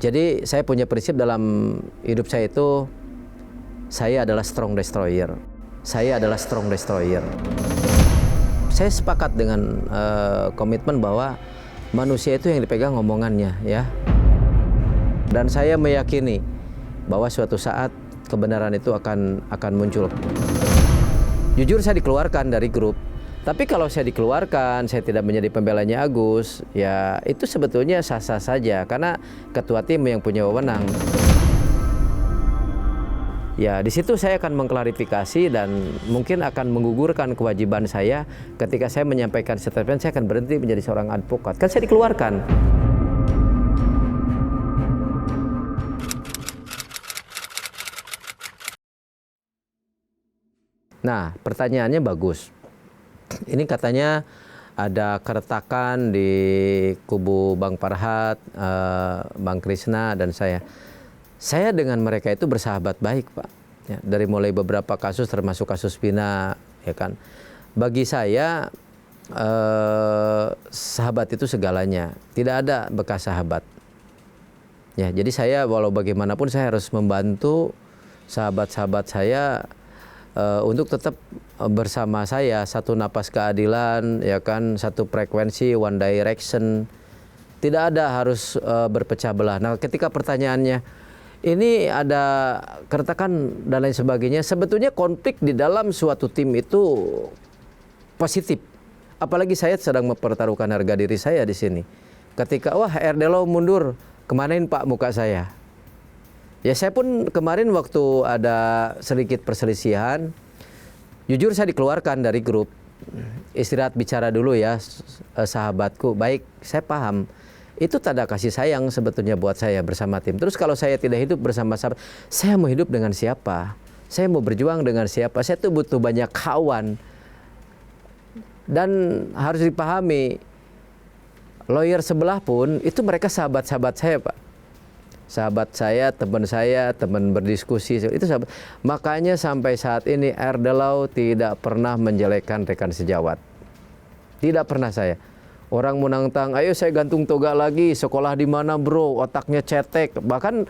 Jadi saya punya prinsip dalam hidup saya itu, saya adalah strong destroyer. Saya adalah strong destroyer. Saya sepakat dengan komitmen bahwa manusia itu yang dipegang omongannya, ya. Dan saya meyakini bahwa suatu saat kebenaran itu akan muncul. Jujur saya dikeluarkan dari grup. Tapi kalau saya dikeluarkan, saya tidak menjadi pembelanya Agus, ya itu sebetulnya sah-sah saja karena ketua tim yang punya wewenang. Ya, di situ saya akan mengklarifikasi dan mungkin akan menggugurkan kewajiban saya ketika saya menyampaikan statement saya akan berhenti menjadi seorang advokat. Kan saya dikeluarkan. Nah, pertanyaannya bagus. Ini katanya ada keretakan di kubu Bang Farhat, Bang Krisna dan saya. Saya dengan mereka itu bersahabat baik, Pak. Ya, dari mulai beberapa kasus termasuk kasus Pina, ya kan. Bagi saya sahabat itu segalanya. Tidak ada bekas sahabat. Ya, jadi saya walau bagaimanapun saya harus membantu sahabat-sahabat saya untuk tetap bersama saya, satu napas keadilan, ya kan, satu frekuensi, one direction. Tidak ada harus berpecah belah. Nah, ketika pertanyaannya ini ada keretakan dan lain sebagainya, sebetulnya konflik di dalam suatu tim itu positif. Apalagi saya sedang mempertaruhkan harga diri saya di sini. Ketika wah RDLO mundur, kemanain Pak muka saya? Ya saya pun kemarin waktu ada sedikit perselisihan, jujur saya dikeluarkan dari grup. Istirahat bicara dulu ya sahabatku. Baik, saya paham. Itu tanda kasih sayang sebetulnya buat saya bersama tim. Terus kalau saya tidak hidup bersama sahabat, saya mau hidup dengan siapa? Saya mau berjuang dengan siapa? Saya tuh butuh banyak kawan. Dan harus dipahami, lawyer sebelah pun itu mereka sahabat-sahabat saya, Pak. Sahabat saya, teman berdiskusi, itu sahabat. Makanya sampai saat ini RDLO tidak pernah menjelekkan rekan sejawat. Tidak pernah saya. Orang menantang, ayo saya gantung toga lagi, sekolah di mana bro, otaknya cetek. Bahkan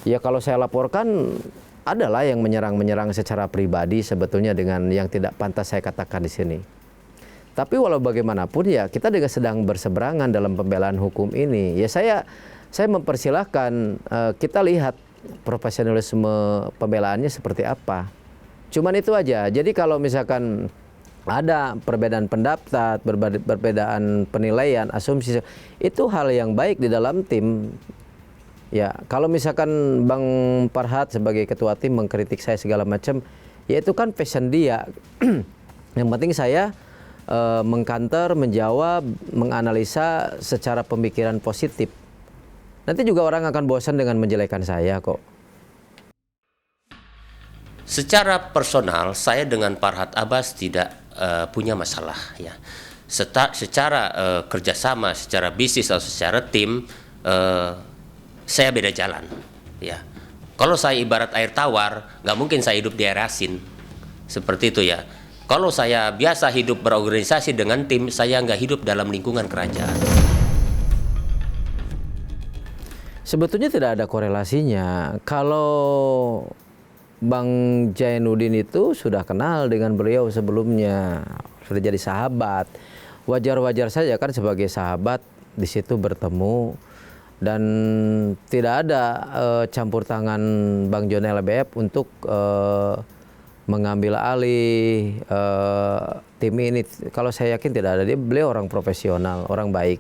ya kalau saya laporkan, adalah yang menyerang secara pribadi sebetulnya dengan yang tidak pantas saya katakan di sini. Tapi walau bagaimanapun ya kita juga sedang berseberangan dalam pembelaan hukum ini. Ya saya mempersilahkan kita lihat profesionalisme pembelaannya seperti apa. Cuman itu aja. Jadi kalau misalkan ada perbedaan pendapat, perbedaan penilaian, asumsi, itu hal yang baik di dalam tim. Ya, kalau misalkan Bang Farhat sebagai ketua tim mengkritik saya segala macam, ya itu kan passion dia. Yang penting saya mengkanter, menjawab, menganalisa secara pemikiran positif. Nanti juga orang akan bosan dengan menjelekan saya kok. Secara personal, saya dengan Farhat Abbas tidak punya masalah ya. Secara kerjasama, secara bisnis atau secara tim, saya beda jalan ya. Kalau saya ibarat air tawar, nggak mungkin saya hidup di air asin. Seperti itu ya. Kalau saya biasa hidup berorganisasi dengan tim, saya nggak hidup dalam lingkungan kerajaan. Sebetulnya tidak ada korelasinya. Kalau Bang Jainuddin itu sudah kenal dengan beliau sebelumnya, sudah jadi sahabat. Wajar-wajar saja kan sebagai sahabat di situ bertemu dan tidak ada campur tangan Bang John LBF untuk mengambil alih tim ini. Kalau saya yakin tidak ada. Beliau orang profesional, orang baik.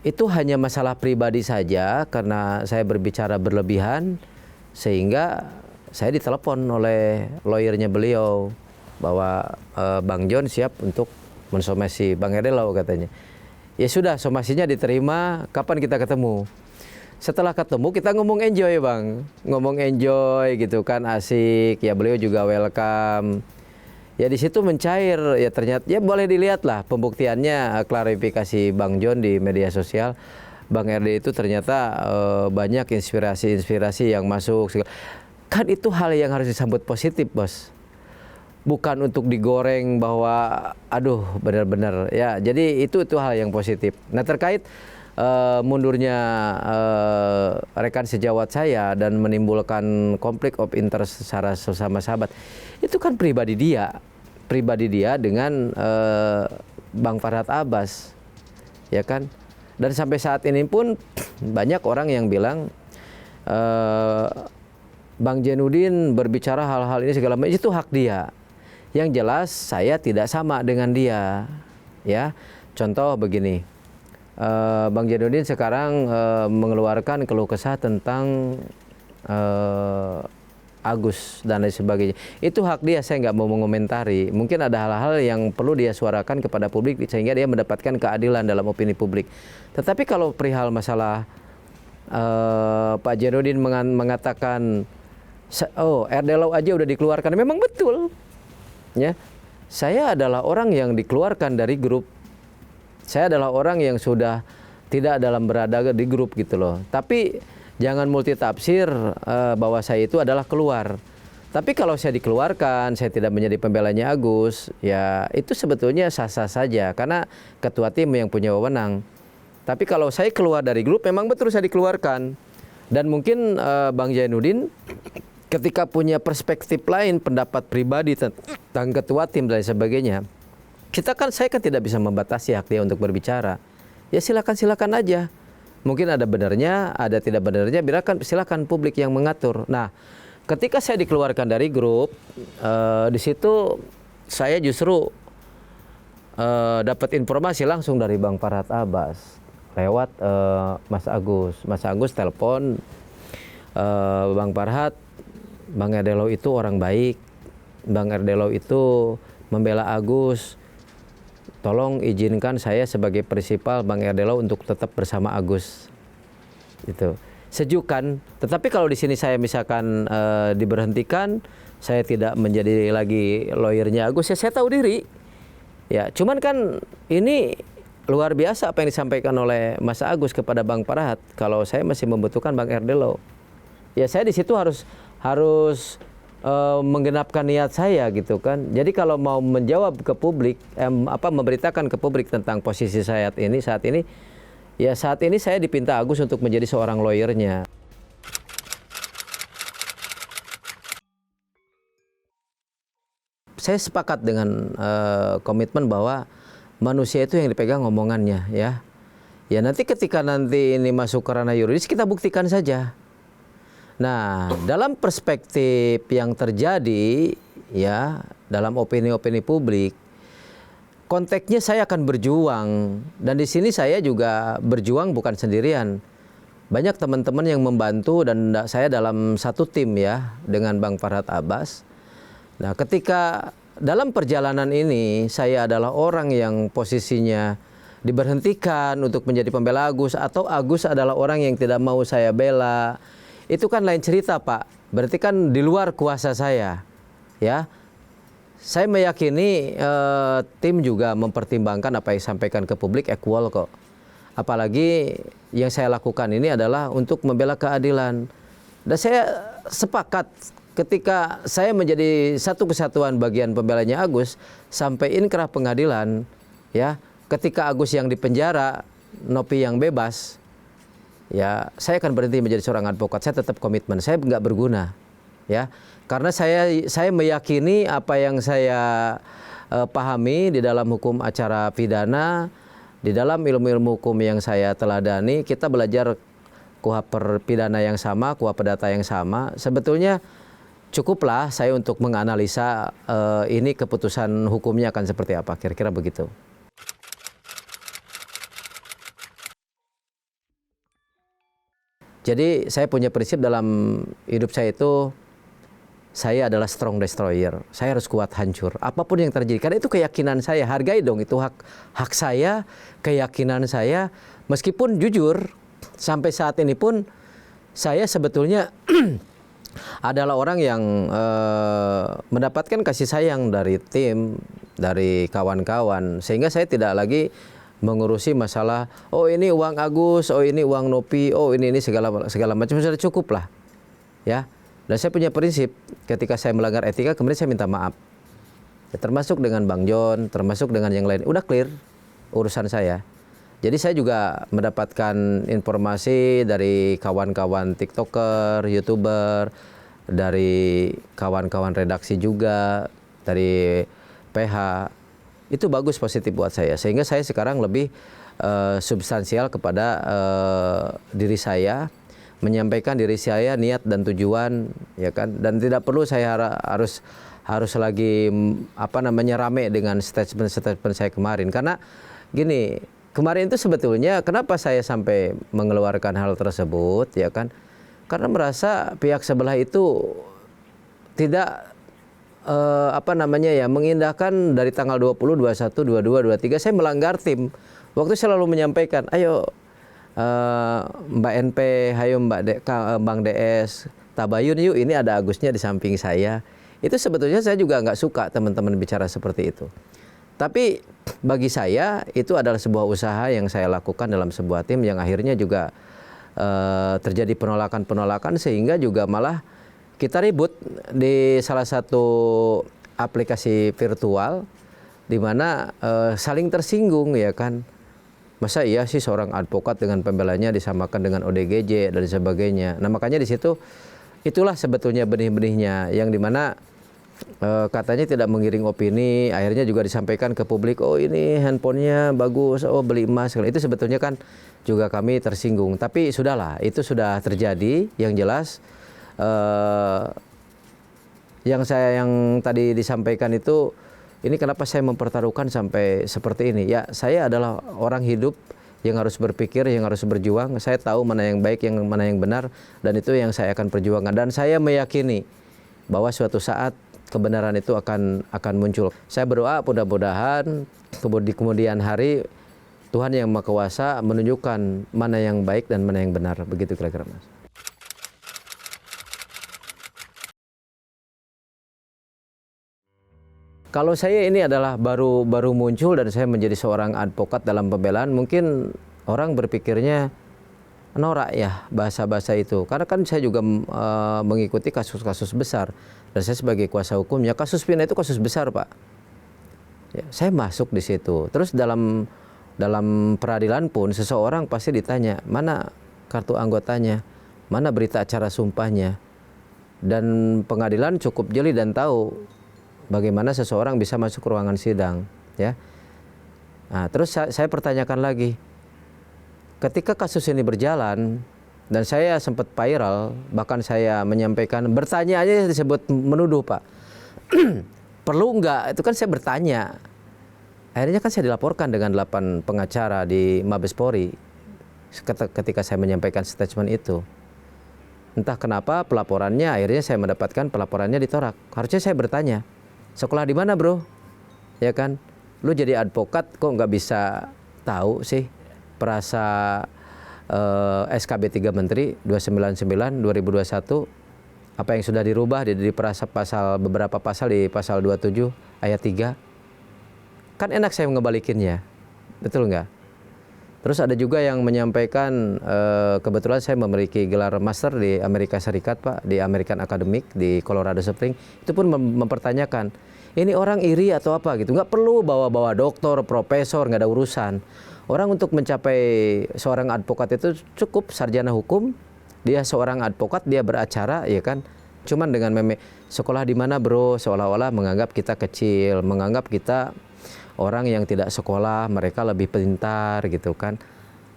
Itu hanya masalah pribadi saja karena saya berbicara berlebihan sehingga saya ditelepon oleh lawyernya beliau bahwa Bang John siap untuk mensomasi Bang RDLO katanya. Ya sudah, somasinya diterima, kapan kita ketemu? Setelah ketemu kita ngomong enjoy Bang, ngomong enjoy gitu kan, asik. Ya beliau juga welcome. Ya di situ mencair, ya ternyata ya boleh dilihat lah pembuktiannya, klarifikasi Bang John di media sosial. Bang RD itu ternyata banyak inspirasi yang masuk. Kan itu hal yang harus disambut positif, Bos. Bukan untuk digoreng bahwa aduh benar-benar ya. Jadi itu hal yang positif. Nah terkait mundurnya rekan sejawat saya dan menimbulkan konflik of interest secara sesama sahabat, itu kan pribadi dia dengan Bang Farhad Abbas, ya kan. Dan sampai saat ini pun banyak orang yang bilang Bang Jainuddin berbicara hal-hal ini segala macam, itu hak dia. Yang jelas saya tidak sama dengan dia, ya. Contoh begini, Bang Jainuddin sekarang mengeluarkan keluh kesah tentang Agus dan lain sebagainya. Itu hak dia, saya nggak mau mengomentari. Mungkin ada hal-hal yang perlu dia suarakan kepada publik sehingga dia mendapatkan keadilan dalam opini publik. Tetapi kalau perihal masalah Pak Jainuddin mengatakan, oh RD Law aja udah dikeluarkan, memang betul. Ya, saya adalah orang yang dikeluarkan dari grup. Saya adalah orang yang sudah tidak dalam berada di grup gitu loh. Tapi jangan multitafsir bahwa saya itu adalah keluar. Tapi kalau saya dikeluarkan, saya tidak menjadi pembelanya Agus, ya itu sebetulnya sah-sah saja karena ketua tim yang punya wewenang. Tapi kalau saya keluar dari grup, memang betul saya dikeluarkan. Dan mungkin Bang Jainuddin ketika punya perspektif lain, pendapat pribadi tentang ketua tim dan sebagainya, saya kan tidak bisa membatasi hak dia untuk berbicara. Ya silakan aja. Mungkin ada benarnya, ada tidak benarnya, silakan publik yang mengatur. Nah, ketika saya dikeluarkan dari grup, di situ saya justru dapat informasi langsung dari Bang Farhad Abbas lewat Mas Agus. Mas Agus telepon Bang Farhad, Bang RD Law itu orang baik, Bang RD Law itu membela Agus. Tolong izinkan saya sebagai prinsipal Bang RD Law untuk tetap bersama Agus. Itu sejukan. Tetapi kalau di sini saya misalkan diberhentikan, saya tidak menjadi lagi lawyernya Agus, ya saya tahu diri. Ya, cuman kan ini luar biasa apa yang disampaikan oleh Mas Agus kepada Bang Farhad. Kalau saya masih membutuhkan Bang RD Law, ya saya di situ harus menggenapkan niat saya gitu kan. Jadi kalau mau menjawab ke publik, memberitakan ke publik tentang posisi saya saat ini, ya saat ini saya dipinta Agus untuk menjadi seorang lawyernya. Saya sepakat dengan komitmen bahwa manusia itu yang dipegang omongannya, ya. Ya nanti ketika ini masuk ke ranah yuridis, kita buktikan saja. Nah, dalam perspektif yang terjadi, ya, dalam opini-opini publik, konteksnya saya akan berjuang, dan di sini saya juga berjuang bukan sendirian. Banyak teman-teman yang membantu dan saya dalam satu tim ya dengan Bang Farhad Abbas. Nah, ketika dalam perjalanan ini saya adalah orang yang posisinya diberhentikan untuk menjadi pembela Agus, atau Agus adalah orang yang tidak mau saya bela, itu kan lain cerita, Pak. Berarti kan di luar kuasa saya, ya. Saya meyakini tim juga mempertimbangkan apa yang disampaikan ke publik equal kok. Apalagi yang saya lakukan ini adalah untuk membela keadilan. Dan saya sepakat ketika saya menjadi satu kesatuan bagian pembelanya Agus sampai inkrah pengadilan, ya. Ketika Agus yang dipenjara, Nopi yang bebas, ya saya akan berhenti menjadi seorang advokat. Saya tetap komitmen, saya nggak berguna, ya, karena saya meyakini apa yang saya pahami di dalam hukum acara pidana, di dalam ilmu-ilmu hukum yang saya teladani. Kita belajar KUHP pidana yang sama, KUHP perdata yang sama. Sebetulnya cukuplah saya untuk menganalisa ini keputusan hukumnya akan seperti apa, kira-kira begitu. Jadi saya punya prinsip dalam hidup saya itu, saya adalah strong destroyer. Saya harus kuat hancur. Apapun yang terjadi, karena itu keyakinan saya. Hargai dong, itu hak saya, keyakinan saya. Meskipun jujur, sampai saat ini pun saya sebetulnya adalah orang yang mendapatkan kasih sayang dari tim, dari kawan-kawan. Sehingga saya tidak lagi mengurusi masalah, oh ini uang Agus, oh ini uang Nopi, oh ini segala macam. Sudah cukup lah, ya. Dan saya punya prinsip, ketika saya melanggar etika kemudian saya minta maaf, ya, termasuk dengan Bang John, termasuk dengan yang lain. Udah clear urusan saya. Jadi saya juga mendapatkan informasi dari kawan-kawan TikToker, YouTuber, dari kawan-kawan redaksi juga, dari PH. Itu bagus, positif buat saya. Sehingga saya sekarang lebih substansial kepada diri saya, menyampaikan diri saya, niat dan tujuan, ya kan. Dan tidak perlu saya harus lagi rame dengan statement saya kemarin. Karena gini, kemarin itu sebetulnya kenapa saya sampai mengeluarkan hal tersebut, ya kan? Karena merasa pihak sebelah itu tidak mengindahkan dari tanggal 20, 21, 22, 23 saya melanggar tim. Waktu saya selalu menyampaikan, ayo Mbak NP, ayo Bang DS, tabayun yuk, ini ada Agusnya di samping saya. Itu sebetulnya saya juga nggak suka teman-teman bicara seperti itu. Tapi bagi saya itu adalah sebuah usaha yang saya lakukan dalam sebuah tim yang akhirnya juga terjadi penolakan-penolakan, sehingga juga malah kita ribut di salah satu aplikasi virtual di mana saling tersinggung, ya kan. Masa iya sih seorang advokat dengan pembelanya disamakan dengan ODGJ dan sebagainya. Nah, makanya di situ itulah sebetulnya benih-benihnya yang dimana katanya tidak mengiring opini, akhirnya juga disampaikan ke publik, oh ini handphonenya bagus, oh beli emas. Itu sebetulnya kan juga kami tersinggung. Tapi sudahlah, itu sudah terjadi. Yang jelas yang tadi disampaikan itu, ini kenapa saya mempertaruhkan sampai seperti ini? Ya, saya adalah orang hidup yang harus berpikir, yang harus berjuang. Saya tahu mana yang baik, mana yang benar, dan itu yang saya akan perjuangkan. Dan saya meyakini bahwa suatu saat kebenaran itu akan muncul. Saya berdoa mudah-mudahan di kemudian hari Tuhan yang Maha Kuasa menunjukkan mana yang baik dan mana yang benar. Begitu kira-kira, Mas. Kalau saya ini adalah baru muncul dan saya menjadi seorang advokat dalam pembelaan, mungkin orang berpikirnya norak ya bahasa-bahasa itu. Karena kan saya juga mengikuti kasus-kasus besar. Dan saya sebagai kuasa hukumnya, kasus pidana itu kasus besar, Pak. Ya, saya masuk di situ. Terus dalam peradilan pun seseorang pasti ditanya, mana kartu anggotanya, mana berita acara sumpahnya. Dan pengadilan cukup jeli dan tahu bagaimana seseorang bisa masuk ke ruangan sidang, ya. Nah, terus saya pertanyakan lagi, ketika kasus ini berjalan dan saya sempat viral, bahkan saya menyampaikan, bertanya aja disebut menuduh, Pak. Perlu nggak? Itu kan saya bertanya. Akhirnya kan saya dilaporkan dengan 8 pengacara di Mabes Polri ketika saya menyampaikan statement itu. Entah kenapa pelaporannya, akhirnya saya mendapatkan pelaporannya ditolak. Harusnya saya bertanya, sekolah di mana, bro? Ya kan, lu jadi advokat kok nggak bisa tahu sih perasa SKB 3 Menteri 299 2021 apa yang sudah dirubah di perasa beberapa pasal di pasal 27 ayat 3. Kan enak saya ngebalikinnya, betul nggak? Terus ada juga yang menyampaikan, kebetulan saya memiliki gelar master di Amerika Serikat, Pak, di American Academic di Colorado Springs. Itu pun mempertanyakan, ini orang iri atau apa gitu. Nggak perlu bawa-bawa doktor, profesor, nggak ada urusan. Orang untuk mencapai seorang advokat itu cukup sarjana hukum, dia seorang advokat, dia beracara, ya kan. Cuman dengan sekolah di mana, bro, seolah-olah menganggap kita kecil, menganggap kita orang yang tidak sekolah, mereka lebih pintar gitu kan.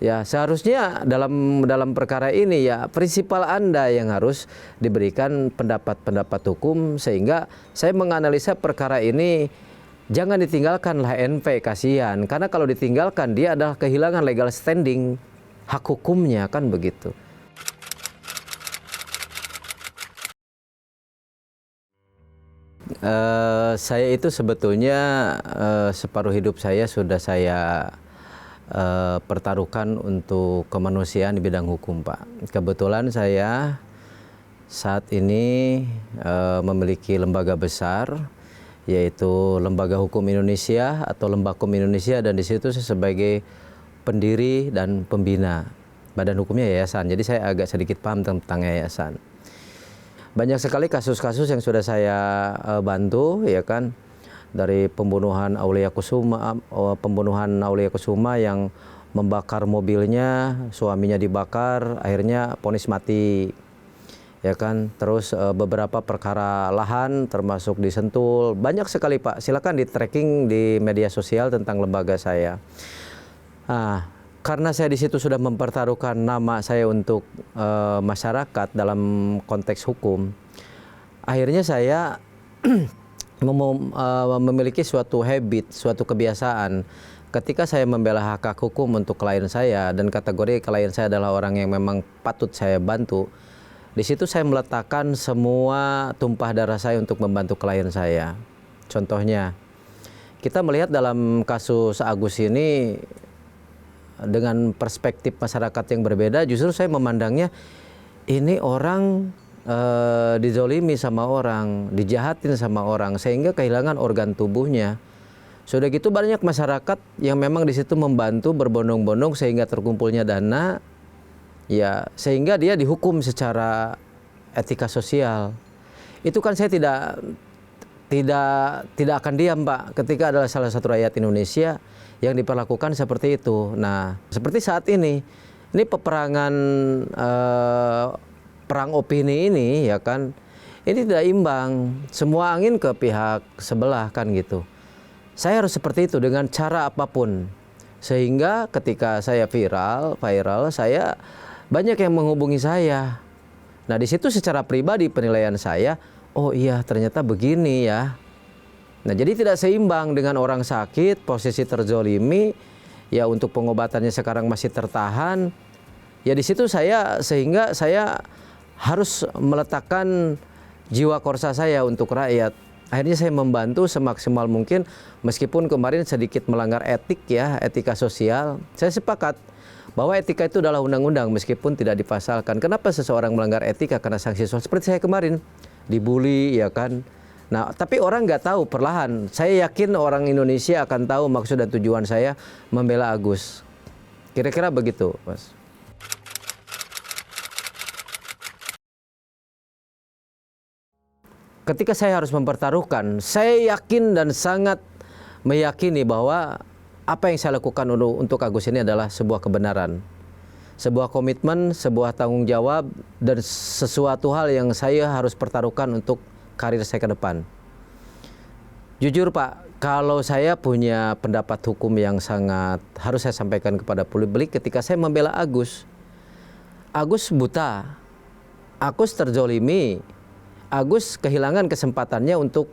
Ya, seharusnya dalam perkara ini ya prinsipal Anda yang harus diberikan pendapat-pendapat hukum, sehingga saya menganalisa perkara ini jangan ditinggalkanlah NP, kasihan. Karena kalau ditinggalkan dia adalah kehilangan legal standing, hak hukumnya, kan begitu. Saya itu sebetulnya separuh hidup saya sudah saya pertaruhkan untuk kemanusiaan di bidang hukum, Pak. Kebetulan saya saat ini memiliki lembaga besar, yaitu Lembaga Hukum Indonesia atau Lembakum Indonesia, dan di situ saya sebagai pendiri dan pembina. Badan hukumnya yayasan, jadi saya agak sedikit paham tentang yayasan. Banyak sekali kasus-kasus yang sudah saya bantu, ya kan, dari pembunuhan Aulia Kusuma yang membakar mobilnya, suaminya dibakar, akhirnya vonis mati. Ya kan, terus beberapa perkara lahan termasuk di Sentul, banyak sekali Pak. Silakan di tracking di media sosial tentang lembaga saya. Nah, karena saya di situ sudah mempertaruhkan nama saya untuk masyarakat dalam konteks hukum, akhirnya saya memiliki suatu habit, suatu kebiasaan. Ketika saya membela hak hukum untuk klien saya dan kategori klien saya adalah orang yang memang patut saya bantu, di situ saya meletakkan semua tumpah darah saya untuk membantu klien saya. Contohnya, kita melihat dalam kasus Agus ini dengan perspektif masyarakat yang berbeda, justru saya memandangnya ini orang dizolimi sama orang, dijahatin sama orang, sehingga kehilangan organ tubuhnya. Sudah gitu banyak masyarakat yang memang di situ membantu berbondong-bondong sehingga terkumpulnya dana, ya sehingga dia dihukum secara etika sosial. Itu kan saya tidak akan diam Pak, ketika adalah salah satu rakyat Indonesia yang diperlakukan seperti itu. Nah, seperti saat ini peperangan perang opini ini, ya kan, ini tidak imbang, semua angin ke pihak sebelah kan gitu. Saya harus seperti itu dengan cara apapun, sehingga ketika saya viral, saya banyak yang menghubungi saya. Nah, di situ secara pribadi penilaian saya, oh iya ternyata begini ya. Nah, jadi tidak seimbang dengan orang sakit, posisi terzolimi, ya untuk pengobatannya sekarang masih tertahan. Ya di situ sehingga saya harus meletakkan jiwa korsa saya untuk rakyat. Akhirnya saya membantu semaksimal mungkin, meskipun kemarin sedikit melanggar etik ya, etika sosial. Saya sepakat bahwa etika itu adalah undang-undang meskipun tidak dipasalkan. Kenapa seseorang melanggar etika? Karena sanksi sosial. Seperti saya kemarin, dibully ya kan. Nah, tapi orang nggak tahu perlahan. Saya yakin orang Indonesia akan tahu maksud dan tujuan saya membela Agus. Kira-kira begitu, Mas. Ketika saya harus mempertaruhkan, saya yakin dan sangat meyakini bahwa apa yang saya lakukan untuk Agus ini adalah sebuah kebenaran, sebuah komitmen, sebuah tanggung jawab, dan sesuatu hal yang saya harus pertaruhkan untuk karir saya ke depan. Jujur Pak, kalau saya punya pendapat hukum yang sangat harus saya sampaikan kepada publik ketika saya membela Agus. Agus buta, Agus terzolimi, Agus kehilangan kesempatannya untuk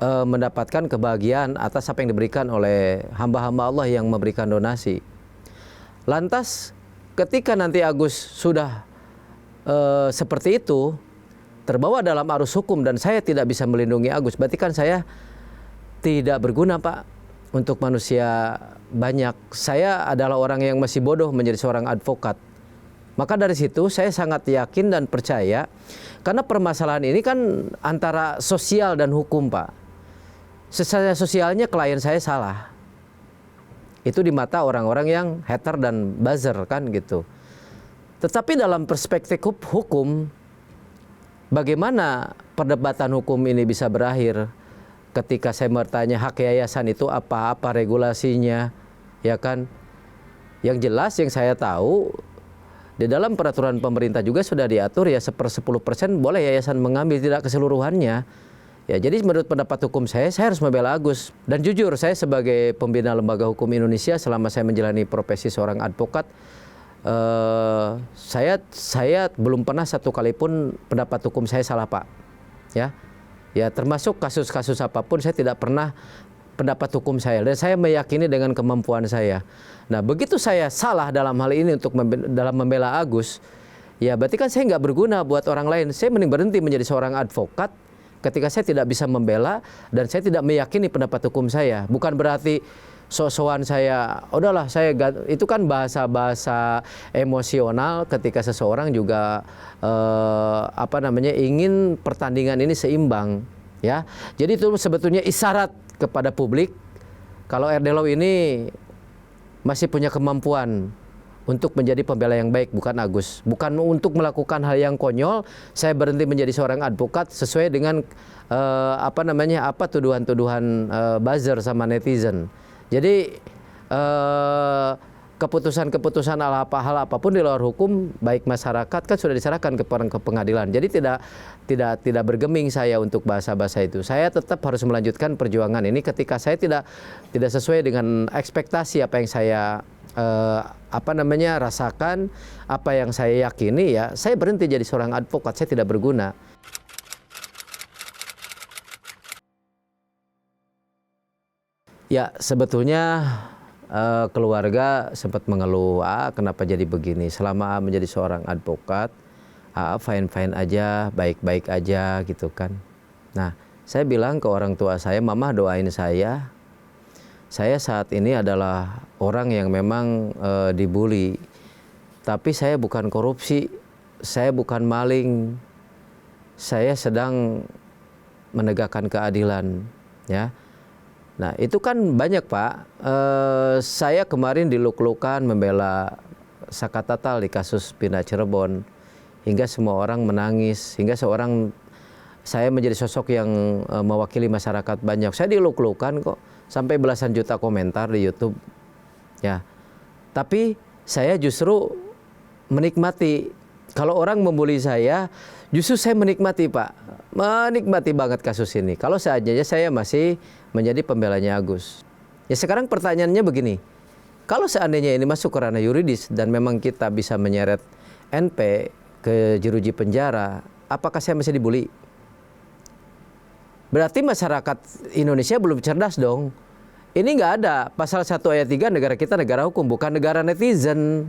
mendapatkan kebahagiaan atas apa yang diberikan oleh hamba-hamba Allah yang memberikan donasi. Lantas ketika nanti Agus sudah seperti itu, terbawa dalam arus hukum dan saya tidak bisa melindungi Agus, berarti kan saya tidak berguna Pak untuk manusia banyak. Saya adalah orang yang masih bodoh menjadi seorang advokat. Maka dari situ saya sangat yakin dan percaya, karena permasalahan ini kan antara sosial dan hukum Pak. Secara sosialnya klien saya salah. Itu di mata orang-orang yang hater dan buzzer kan gitu. Tetapi dalam perspektif hukum, bagaimana perdebatan hukum ini bisa berakhir ketika saya bertanya hak yayasan itu apa regulasinya, ya kan? Yang jelas yang saya tahu, di dalam peraturan pemerintah juga sudah diatur ya 10% boleh yayasan mengambil, tidak keseluruhannya. Ya, jadi menurut pendapat hukum saya harus membela Agus. Dan jujur saya sebagai pembina lembaga hukum Indonesia selama saya menjalani profesi seorang advokat, saya belum pernah satu kali pun pendapat hukum saya salah Pak. Ya termasuk kasus-kasus apapun saya tidak pernah pendapat hukum saya, dan saya meyakini dengan kemampuan saya. Nah, begitu saya salah dalam hal ini dalam membela Agus, ya berarti kan saya nggak berguna buat orang lain. Saya mending berhenti menjadi seorang advokat ketika saya tidak bisa membela dan saya tidak meyakini pendapat hukum saya. Bukan berarti so-soan saya, udahlah itu kan bahasa-bahasa emosional ketika seseorang juga ingin pertandingan ini seimbang, ya. Jadi itu sebetulnya isyarat kepada publik kalau RD Law ini masih punya kemampuan untuk menjadi pembela yang baik, bukan Agus. Bukan untuk melakukan hal yang konyol, saya berhenti menjadi seorang advokat sesuai dengan tuduhan-tuduhan buzzer sama netizen. Jadi keputusan-keputusan hal apapun di luar hukum baik masyarakat kan sudah diserahkan ke pengadilan. Jadi tidak bergeming saya untuk bahasa-bahasa itu. Saya tetap harus melanjutkan perjuangan ini ketika saya tidak sesuai dengan ekspektasi apa yang saya rasakan, apa yang saya yakini, ya saya berhenti jadi seorang advokat. Saya tidak berguna. Ya sebetulnya keluarga sempat mengeluh, kenapa jadi begini? Selama menjadi seorang advokat, fine-fine aja, baik-baik aja gitu kan. Nah, saya bilang ke orang tua saya, mama doain saya. Saya saat ini adalah orang yang memang dibully. Tapi saya bukan korupsi, saya bukan maling. Saya sedang menegakkan keadilan, ya. Nah itu kan banyak Pak, saya kemarin diluk-lukan membela Saka Tatal di kasus Pindah Cirebon, hingga semua orang menangis, hingga saya menjadi sosok yang mewakili masyarakat banyak. Saya diluk-lukan kok, sampai belasan juta komentar di YouTube, ya. Tapi saya justru menikmati, kalau orang membuli saya, justru saya menikmati Pak. Menikmati banget kasus ini. Kalau seandainya saya masih menjadi pembelanya Agus. Ya sekarang pertanyaannya begini. Kalau seandainya ini masuk ke ranah yuridis dan memang kita bisa menyeret NP ke jeruji penjara, apakah saya masih dibully? Berarti masyarakat Indonesia belum cerdas dong. Ini nggak ada. Pasal 1 ayat 3 negara kita negara hukum, bukan negara netizen.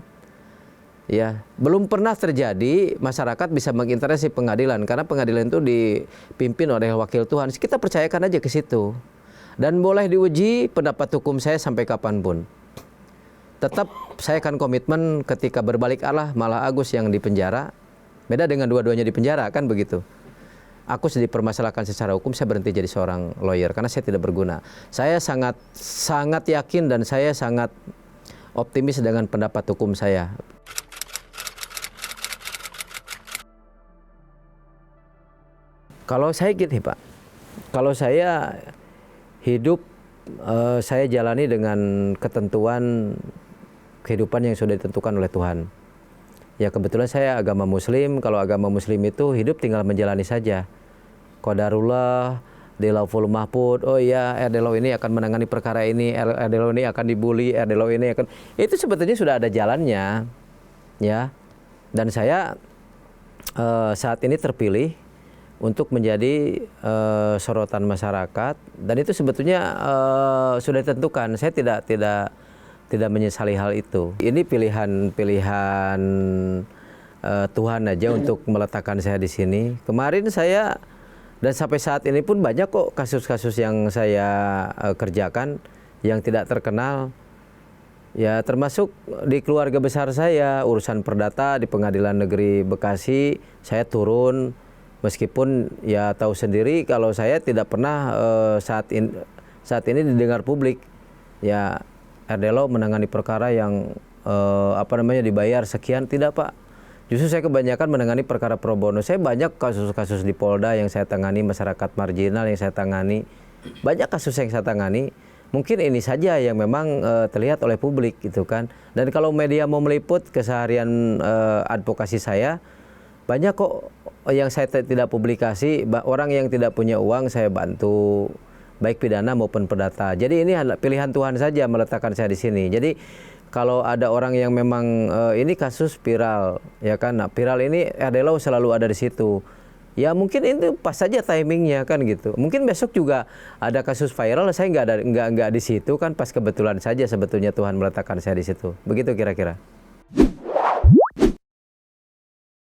Ya, belum pernah terjadi masyarakat bisa mengintervensi pengadilan karena pengadilan itu dipimpin oleh wakil Tuhan. Kita percayakan aja ke situ. Dan boleh diuji pendapat hukum saya sampai kapanpun. Tetap saya akan komitmen ketika berbalik arah malah Agus yang dipenjara. Beda dengan dua-duanya dipenjara kan begitu. Aku dipermasalahkan secara hukum, saya berhenti jadi seorang lawyer karena saya tidak berguna. Saya sangat yakin dan saya sangat optimis dengan pendapat hukum saya. Kalau saya gini Pak, kalau saya hidup, saya jalani dengan ketentuan kehidupan yang sudah ditentukan oleh Tuhan. Ya kebetulan saya agama Muslim, kalau agama Muslim itu hidup tinggal menjalani saja. Qadarullah, di Lauful Mahfud, oh iya RDLO ini akan menangani perkara ini, RDLO ini akan dibully, RDLO ini akan... Itu sebetulnya sudah ada jalannya, ya. Dan saya saat ini terpilih untuk menjadi sorotan masyarakat, dan itu sebetulnya sudah ditentukan. Saya tidak menyesali hal itu. Ini pilihan Tuhan aja untuk meletakkan saya di sini. Kemarin saya dan sampai saat ini pun banyak kok kasus-kasus yang saya kerjakan yang tidak terkenal. Ya termasuk di keluarga besar saya, urusan perdata di Pengadilan Negeri Bekasi, saya turun. Meskipun ya tahu sendiri kalau saya tidak pernah saat ini didengar publik, ya RDLO menangani perkara yang dibayar sekian, tidak Pak. Justru saya kebanyakan menangani perkara pro bono. Saya banyak kasus-kasus di Polda yang saya tangani, masyarakat marginal yang saya tangani, banyak kasus yang saya tangani. Mungkin ini saja yang memang terlihat oleh publik gitu kan. Dan kalau media mau meliput keseharian advokasi saya, banyak kok yang saya tidak publikasi. Orang yang tidak punya uang saya bantu, baik pidana maupun perdata. Jadi ini adalah pilihan Tuhan saja meletakkan saya di sini. Jadi kalau ada orang yang memang ini kasus viral, ya kan? Nah, viral ini RDLO selalu ada di situ. Ya mungkin itu pas saja timingnya kan gitu. Mungkin besok juga ada kasus viral, saya nggak di situ kan, pas kebetulan saja sebetulnya Tuhan meletakkan saya di situ. Begitu kira-kira.